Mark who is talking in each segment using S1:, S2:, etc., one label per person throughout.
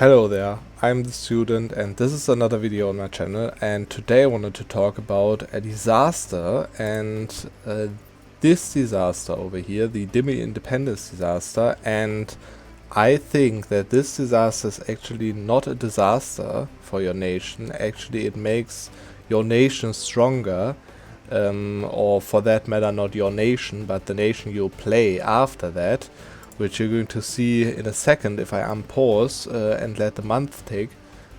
S1: Hello there, I'm the student and this is another video on my channel, and today I wanted to talk about a disaster, and this disaster over here, the Dhimmi Independence disaster. And I think that this disaster is actually not a disaster for your nation. Actually it makes your nation stronger, or for that matter not your nation but the nation you play after that, which you're going to see in a second if I unpause and let the month tick.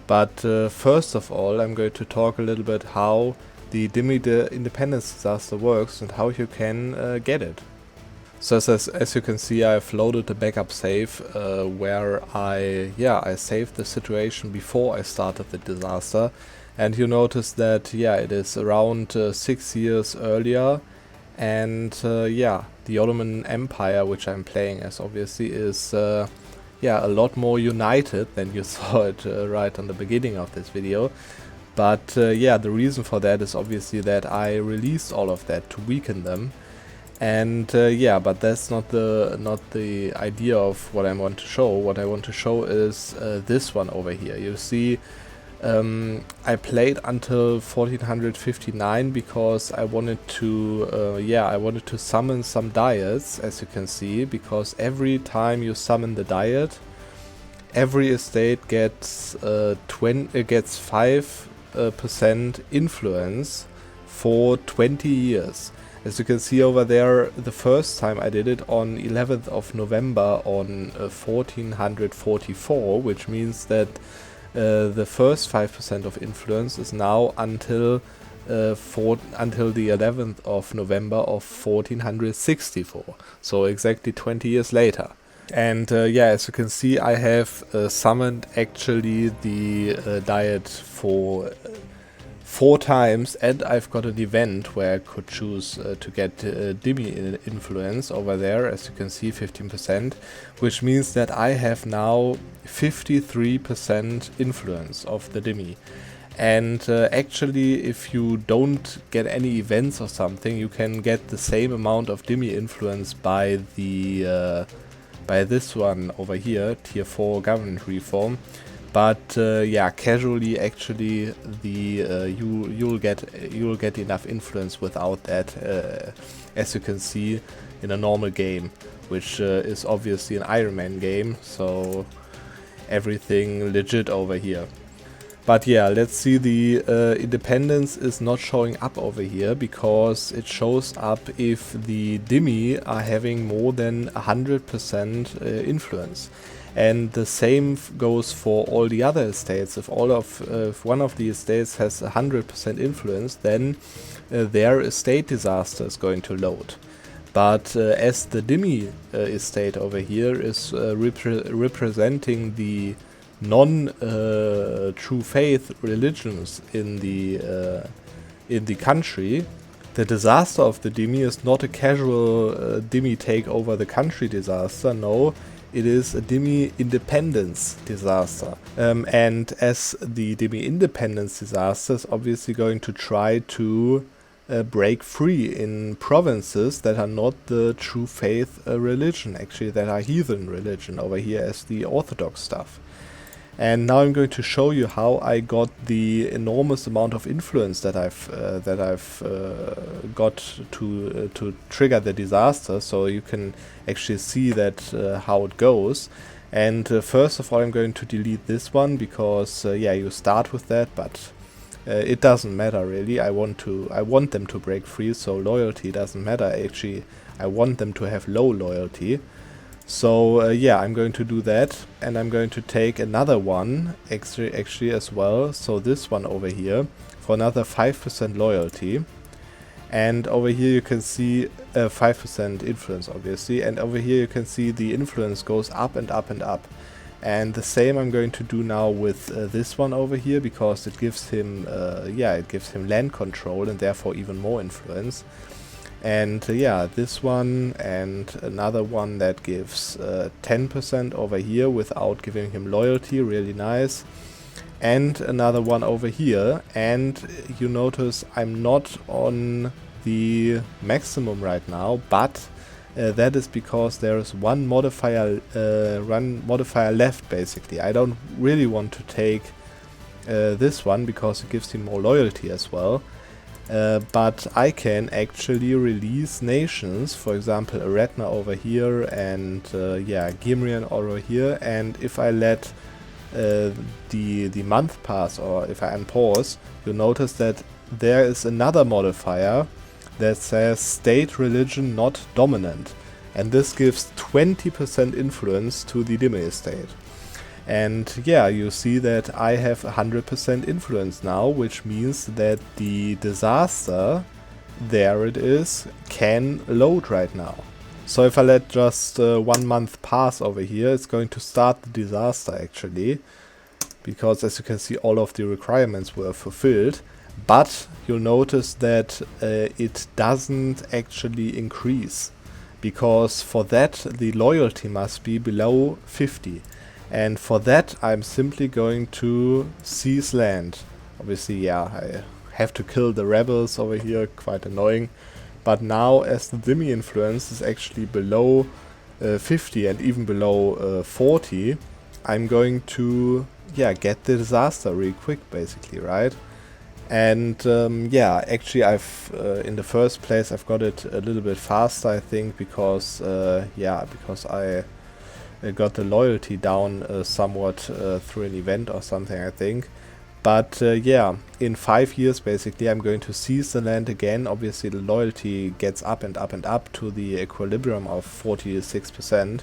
S1: But first of all, I'm going to talk a little bit how the Dhimmi Independence disaster works and how you can get it. So as you can see, I've loaded the backup save where I saved the situation before I started the disaster, and you notice that it is around 6 years earlier. And the Ottoman Empire, which I'm playing as, obviously is a lot more united than you saw it right on the beginning of this video. But the reason for that is obviously that I released all of that to weaken them. And but that's not the idea of what I want to show. What I want to show is this one over here. You see, I played until 1459 because I wanted to summon some diets, as you can see, because every time you summon the diet, every estate gets 5% influence for 20 years. As you can see over there, the first time I did it on 11th of November on 1444, which means that the first 5% of influence is now until the 11th of November of 1464, so exactly 20 years later. And as you can see, I have summoned actually the diet for 4 times, and I've got an event where I could choose to get Dhimmi influence over there, as you can see, 15%, which means that I have now 53% influence of the Dhimmi. And actually, if you don't get any events or something, you can get the same amount of Dhimmi influence by the by this one over here, tier 4 government reform. But casually, actually, you'll get enough influence without that, as you can see in a normal game, which is obviously an Ironman game, so everything legit over here. But let's see, the Independence is not showing up over here because it shows up if the Dhimmi are having more than 100% influence. And the same goes for all the other estates. If one of the estates has 100% influence, then their estate disaster is going to load. But as the Dhimmi estate over here is representing the non-true faith religions in the country, the disaster of the Dhimmi is not a casual Dhimmi take over the country disaster. No. It is a Dhimmi Independence disaster. And as the Dhimmi Independence disaster is obviously going to try to break free in provinces that are not the true faith religion, actually that are heathen religion over here as the Orthodox stuff. And now I'm going to show you how I got the enormous amount of influence that I've got to trigger the disaster, so you can actually see that how it goes. And first of all, I'm going to delete this one because you start with that, but it doesn't matter really. I want them to break free, so loyalty doesn't matter. Actually, I want them to have low loyalty. So I'm going to do that, and I'm going to take another one actually as well, so this one over here, for another 5% loyalty. And over here you can see 5% influence, obviously, and over here you can see the influence goes up and up and up. And the same I'm going to do now with this one over here, because it gives him land control and therefore even more influence. And this one and another one that gives 10% over here without giving him loyalty, really nice. And another one over here, and you notice I'm not on the maximum right now, but that is because there is one modifier left basically. I don't really want to take this one because it gives him more loyalty as well. But I can actually release nations, for example Eretna over here and yeah, Gimrian over here, and if I let the month pass, or if I unpause, you'll notice that there is another modifier that says state religion not dominant, and this gives 20% influence to the Dhimmi estate. And yeah, you see that I have 100% influence now, which means that the disaster, there it is, can load right now. So if I let just 1 month pass over here, it's going to start the disaster actually, because as you can see all of the requirements were fulfilled. But you'll notice that it doesn't actually increase, because for that the loyalty must be below 50. And for that I'm simply going to seize land. Obviously, yeah, I have to kill the rebels over here, quite annoying. But now as the Dhimmi influence is actually below 50 and even below 40, I'm going to, yeah, get the disaster really quick basically, right? And yeah, actually I've in the first place I've got it a little bit faster, I think, because yeah, because I got the loyalty down somewhat through an event or something, I think. But yeah, in 5 years basically I'm going to seize the land again. Obviously the loyalty gets up and up and up to the equilibrium of 46%.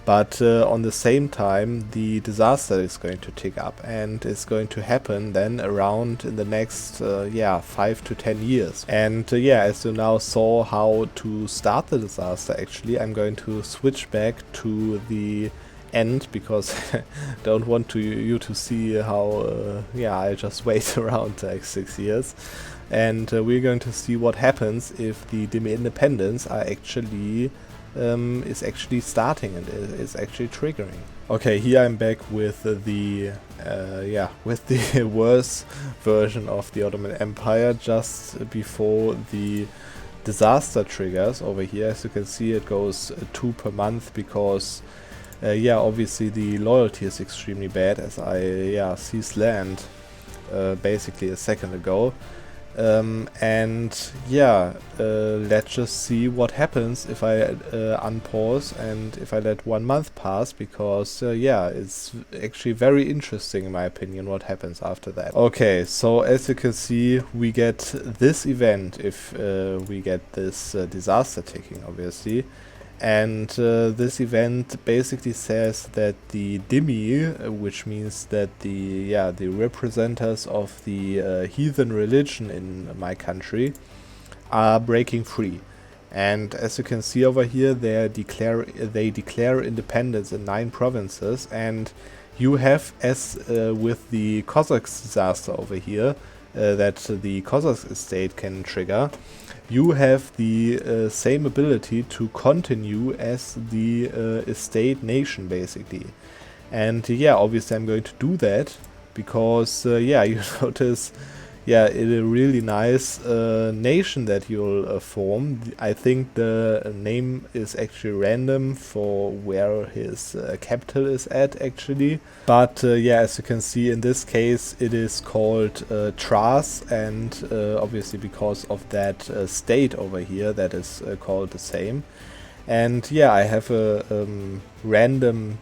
S1: But on the same time the disaster is going to tick up, and it's going to happen then around in the next yeah, 5 to 10 years. And yeah, as you now saw how to start the disaster, actually I'm going to switch back to the end, because I don't want you to see how yeah, I just wait around like 6 years. And we're going to see what happens if the Dhimmi Independence are actually is actually starting and is actually triggering. Okay, here I'm back with the yeah, with the worse version of the Ottoman Empire, just before the disaster triggers over here. As you can see, it goes 2 per month, because yeah, obviously the loyalty is extremely bad, as I yeah, seized land basically a second ago. And yeah, let's just see what happens if I unpause and if I let 1 month pass, because yeah, it's actually very interesting in my opinion what happens after that. Okay, so as you can see, we get this event if we get this disaster ticking, obviously. And this event basically says that the Dhimmi, which means that the representatives of the heathen religion in my country, are breaking free. And as you can see over here, they declare independence in 9 provinces, and you have, as with the Cossacks disaster over here, that the Cossack estate can trigger, you have the same ability to continue as the estate nation basically. And yeah, obviously I'm going to do that because yeah, you notice, yeah, it's a really nice nation that you'll form. I think the name is actually random for where his capital is at actually. But yeah, as you can see in this case it is called Tras, and obviously because of that state over here that is called the same. And yeah, I have a random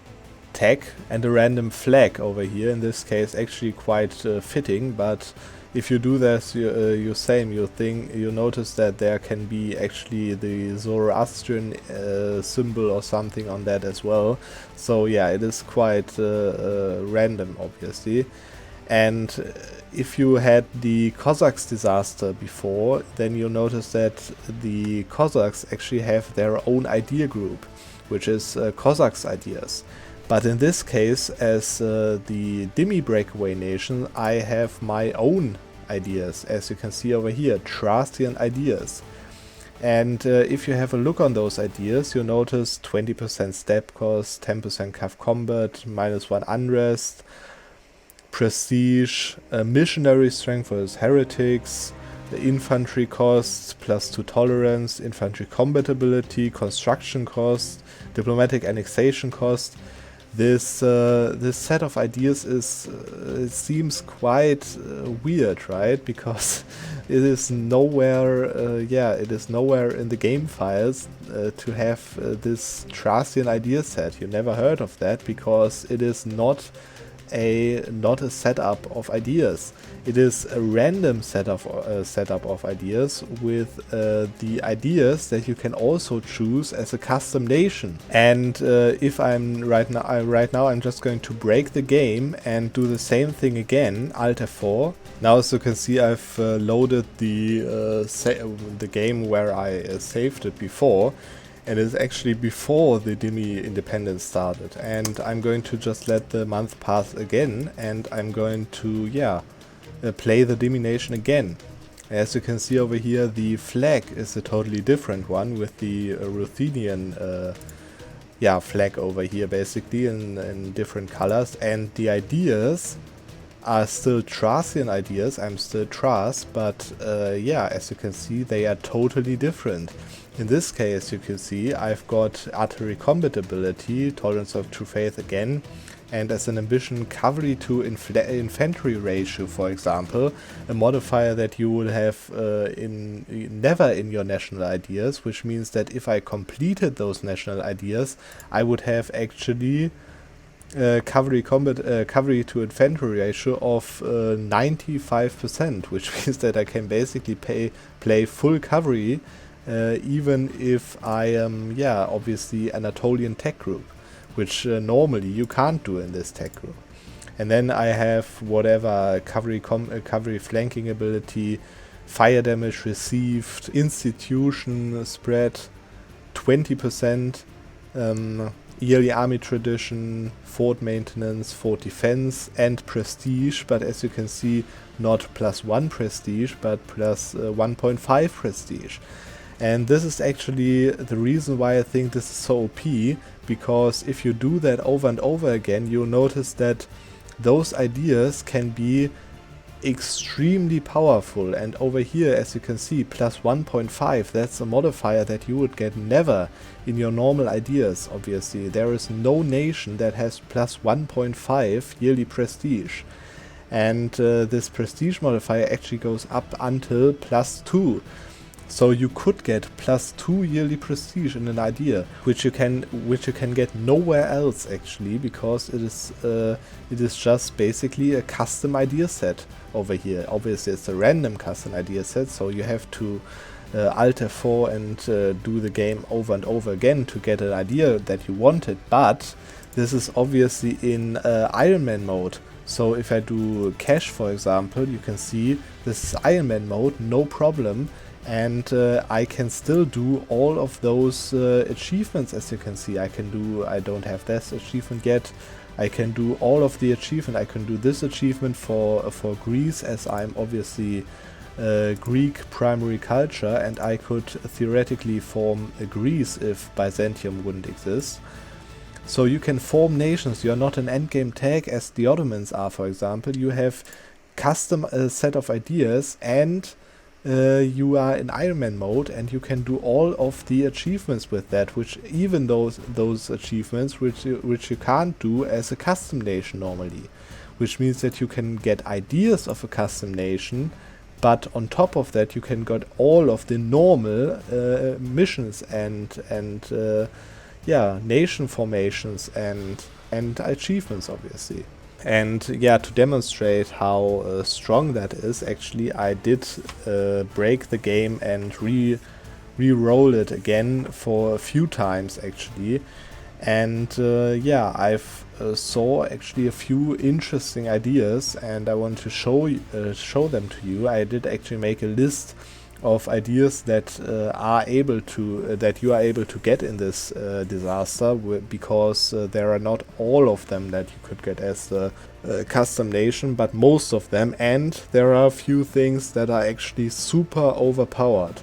S1: tag and a random flag over here, in this case actually quite fitting, but if you do this, you notice that there can be actually the Zoroastrian symbol or something on that as well. So yeah, it is quite random, obviously. And if you had the Cossacks disaster before, then you'll notice that the Cossacks actually have their own idea group, which is Cossacks ideas. But in this case, as the Dhimmi breakaway nation, I have my own ideas, as you can see over here, Trastian ideas. And if you have a look on those ideas, you'll notice 20% step cost, 10% cav combat, -1 unrest, prestige, missionary strength versus heretics, the infantry costs, +2 tolerance, infantry combatability, construction cost, diplomatic annexation cost. This set of ideas is it seems quite weird, right? Because it is nowhere, it is nowhere in the game files to have this Thracian idea set. You never heard of that because it is not a setup of ideas. It is a random setup of ideas with the ideas that you can also choose as a custom nation. And if I'm right now I'm just going to break the game and do the same thing again, Alt F4. Now, as you can see, I've loaded the game where I saved it before. And it's actually before the Dhimmi Independence started. And I'm going to just let the month pass again, and I'm going to, play the Dhimmi nation again. As you can see over here, the flag is a totally different one with the Ruthenian flag over here, basically in different colors. And the ideas are still Thracian ideas. I'm still Thrace, but as you can see, they are totally different. In this case, you can see I've got artillery combatability, tolerance of true faith again, and as an ambition, cavalry to infantry ratio, for example, a modifier that you will have never in your national ideas, which means that if I completed those national ideas, I would have actually cavalry to infantry ratio of 95%, which means that I can basically play full cavalry. Even if I am, obviously Anatolian tech group, which normally you can't do in this tech group. And then I have whatever cavalry flanking ability, fire damage received, institution spread, 20%, yearly army tradition, fort maintenance, fort defense, and prestige. But as you can see, not +1 prestige, but +1.5 prestige. And this is actually the reason why I think this is so OP, because if you do that over and over again, you'll notice that those ideas can be extremely powerful. And over here, as you can see, +1.5, that's a modifier that you would get never in your normal ideas. Obviously, there is no nation that has +1.5 yearly prestige. And this prestige modifier actually goes up until +2. So you could get +2 yearly prestige in an idea, which you can get nowhere else actually, because it is just basically a custom idea set over here. Obviously, it's a random custom idea set, so you have to Alt F4 and do the game over and over again to get an idea that you wanted. But this is obviously in Ironman mode. So if I do cache, for example, you can see this is Ironman mode, no problem. And I can still do all of those achievements. As you can see, I don't have this achievement yet. I can do all of the achievement. I can do this achievement for Greece, as I'm obviously Greek primary culture, and I could theoretically form Greece if Byzantium wouldn't exist. So you can form nations. You are not an endgame tag as the Ottomans are, for example. You have custom set of ideas, and you are in Ironman mode, and you can do all of the achievements with that, which even those achievements which you can't do as a custom nation normally, which means that you can get ideas of a custom nation, but on top of that you can get all of the normal missions and nation formations and achievements, obviously. And to demonstrate how strong that is, actually I did break the game and re-roll it again for a few times actually. And I've saw actually a few interesting ideas, and I want to show them to you. I did actually make a list of ideas that you are able to get in this disaster, because there are not all of them that you could get as a custom nation, but most of them, and there are a few things that are actually super overpowered.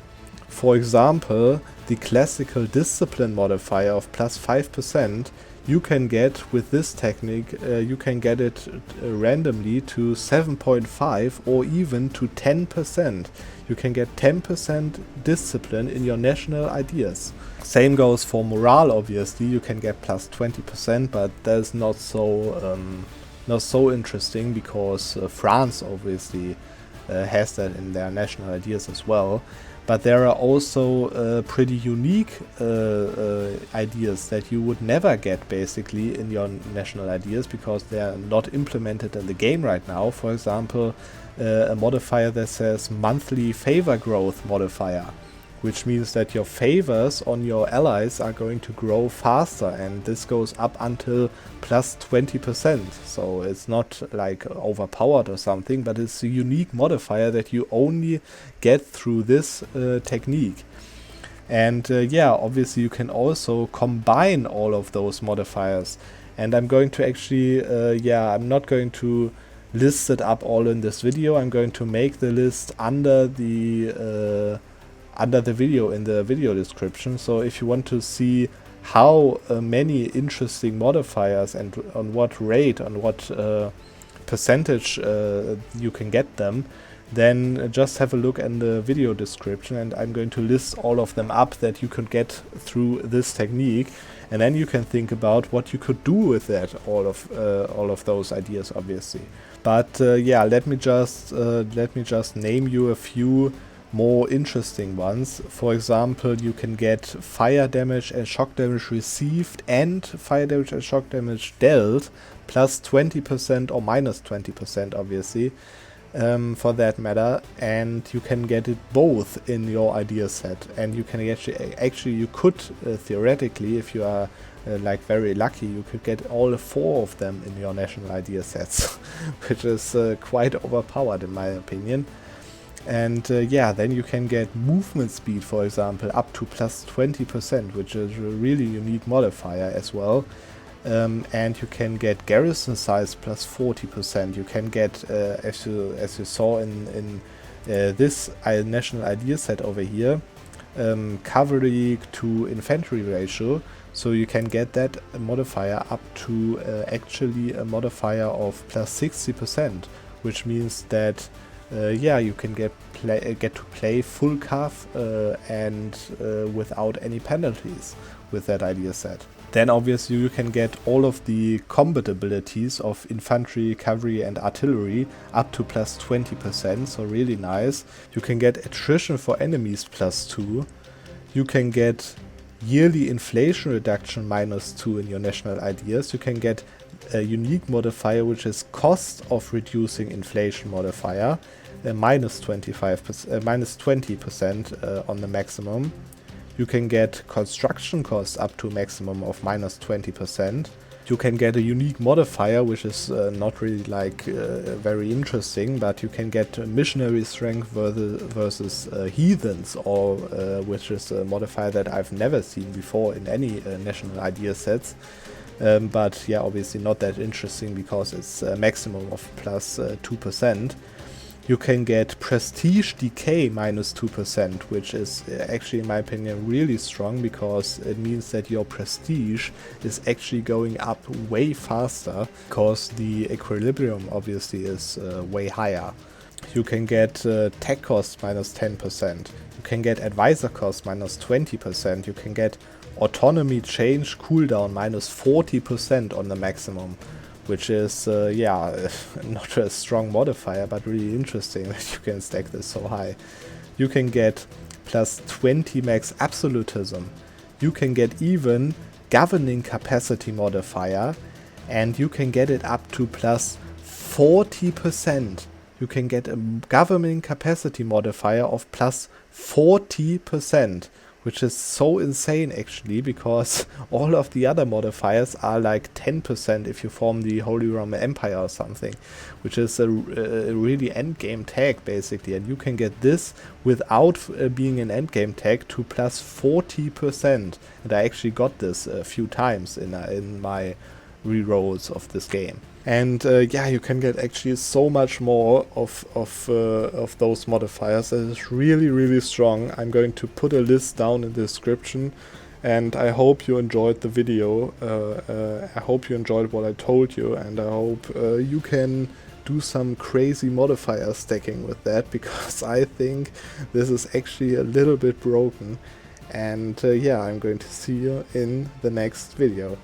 S1: For example, the classical discipline modifier of +5%, you can get, with this technique, you can get it randomly to 7.5 or even to 10%. You can get 10% discipline in your national ideas. Same goes for morale, obviously. You can get plus 20%, but that's not so interesting, because France obviously has that in their national ideas as well. But there are also pretty unique ideas that you would never get basically in your national ideas, because they are not implemented in the game right now. For example, a modifier that says monthly favor growth modifier, which means that your favors on your allies are going to grow faster, and this goes up until plus 20%. So it's not like overpowered or something, but it's a unique modifier that you only get through this technique. And yeah, obviously you can also combine all of those modifiers. And I'm going to actually, I'm not going to list it up all in this video. I'm going to make the list under the video in the video description. So if you want to see how many interesting modifiers and on what rate, on what percentage you can get them, then just have a look in the video description, and I'm going to list all of them up that you could get through this technique, and then you can think about what you could do with that, all of those ideas, obviously. But yeah, let me just name you a few more interesting ones. For example, you can get fire damage and shock damage received and fire damage and shock damage dealt plus 20% or minus 20%, obviously, for that matter, and you can get it both in your idea set. And you can actually you could theoretically, if you are like very lucky, you could get all 4 of them in your national idea sets, which is quite overpowered in my opinion. And yeah, then you can get movement speed, for example, up to plus 20%, which is a really unique modifier as well. And you can get garrison size plus 40%. You can get, as you saw in this national idea set over here, cavalry to infantry ratio. So you can get that modifier up to actually a modifier of plus 60%, which means that yeah, you can get to play full cav and without any penalties with that idea set. Then obviously you can get all of the combat abilities of infantry, cavalry and artillery up to plus 20%, so really nice. You can get attrition for enemies plus 2. You can get yearly inflation reduction minus 2 in your national ideas. You can get a unique modifier which is cost of reducing inflation modifier, minus 20% on the maximum. You can get construction costs up to a maximum of minus 20%. You can get a unique modifier which is not really like very interesting, but you can get missionary strength versus heathens, or which is a modifier that I've never seen before in any national idea sets. But yeah, obviously not that interesting because it's a maximum of plus 2%. You can get prestige decay minus 2%, which is actually, in my opinion, really strong, because it means that your prestige is actually going up way faster, because the equilibrium obviously is way higher. You can get tech cost minus 10%. You can get advisor cost minus 20%. You can get autonomy change cooldown minus 40% on the maximum, which is, yeah, not a strong modifier, but really interesting that you can stack this so high. You can get plus 20 max absolutism. You can get even governing capacity modifier, and you can get it up to plus 40%. You can get a governing capacity modifier of plus 40%. Which is so insane actually, because all of the other modifiers are like 10% if you form the Holy Roman Empire or something, which is a really endgame tag basically, and you can get this without being an endgame tag to plus 40%, and I actually got this a few times in my rerolls of this game. And yeah, you can get actually so much more of those modifiers. That is really, really strong. I'm going to put a list down in the description, And I hope you enjoyed the video. I hope you enjoyed what I told you, and I hope you can do some crazy modifier stacking with that, because I think this is actually a little bit broken. And yeah, I'm going to see you in the next video.